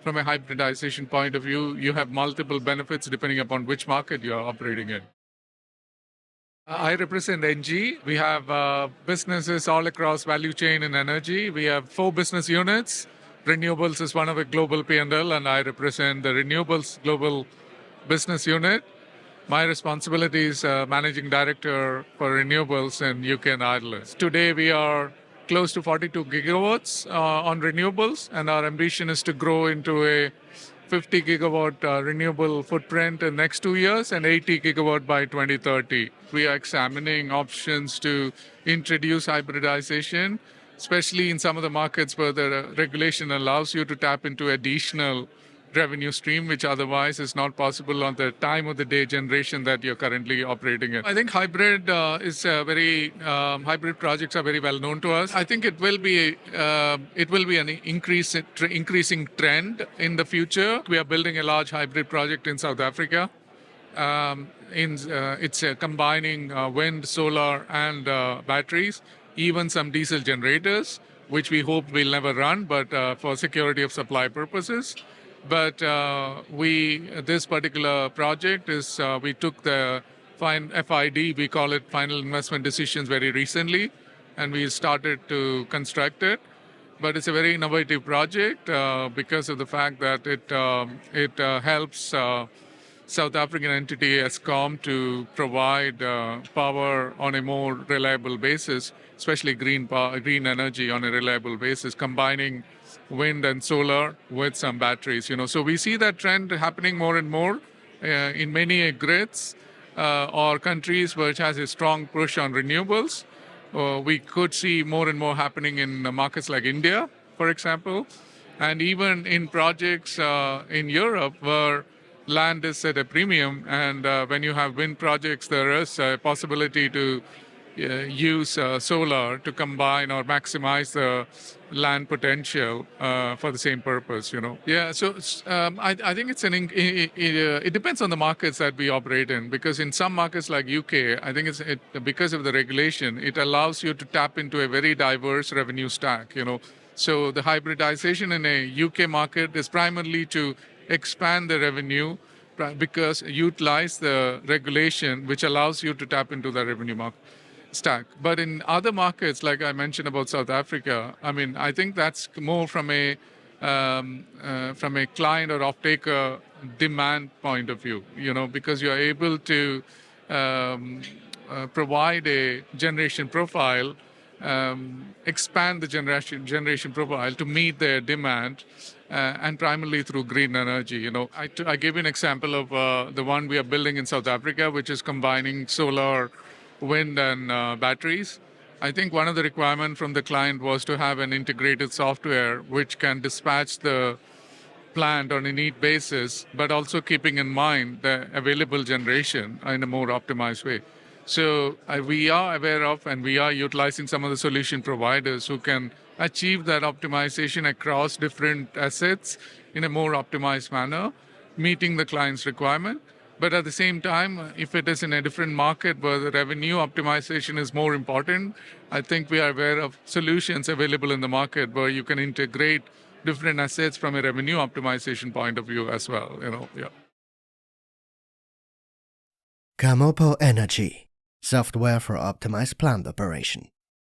from a hybridization point of view, you have multiple benefits depending upon which market you are operating in. I represent Engie. We have businesses all across value chain in energy. We have 4 business units. Renewables is one of a global P&L, and I represent the Renewables Global Business Unit. My responsibility is Managing Director for Renewables in UK and Ireland. Today we are close to 42 gigawatts on renewables, and our ambition is to grow into a 50 gigawatt renewable footprint in the next 2 years and 80 gigawatt by 2030. We are examining options to introduce hybridization, especially in some of the markets where the regulation allows you to tap into additional revenue stream, which otherwise is not possible on the time of the day generation that you're currently operating in. I think hybrid projects are very well known to us. I think it will be an increasing trend in the future. We are building a large hybrid project in South Africa. It's combining wind, solar, and batteries, even some diesel generators, which we hope will never run, but for security of supply purposes. But this particular project is, we took the FID, we call it Final Investment Decisions, very recently, and we started to construct it. But it's a very innovative project because of the fact that it helps South African entity Eskom to provide power on a more reliable basis, especially green energy on a reliable basis, combining wind and solar with some batteries. So we see that trend happening more and more in many grids or countries which has a strong push on renewables. We could see more and more happening in markets like India, for example, and even in projects in Europe where land is at a premium, and when you have wind projects, there is a possibility to use solar to combine or maximize the land potential for the same purpose. Yeah, so I think it depends on the markets that we operate in, because in some markets like UK, I think because of the regulation, it allows you to tap into a very diverse revenue stack. So the hybridization in a UK market is primarily to expand the revenue, because utilize the regulation which allows you to tap into the revenue market stack. But in other markets, like I mentioned about South Africa, I think that's more from a client or off-taker demand point of view, because you're able to provide a generation profile, expand the generation profile to meet their demand, and primarily through green energy. I gave an example of the one we are building in South Africa, which is combining solar, wind, and batteries. I think one of the requirements from the client was to have an integrated software which can dispatch the plant on a need basis, but also keeping in mind the available generation in a more optimized way. So we are aware of, and we are utilizing some of the solution providers who can achieve that optimization across different assets in a more optimized manner, meeting the client's requirement. But at the same time, if it is in a different market where the revenue optimization is more important, I think we are aware of solutions available in the market where you can integrate different assets from a revenue optimization point of view as well. Yeah. Camopo Energy, software for optimized plant operation.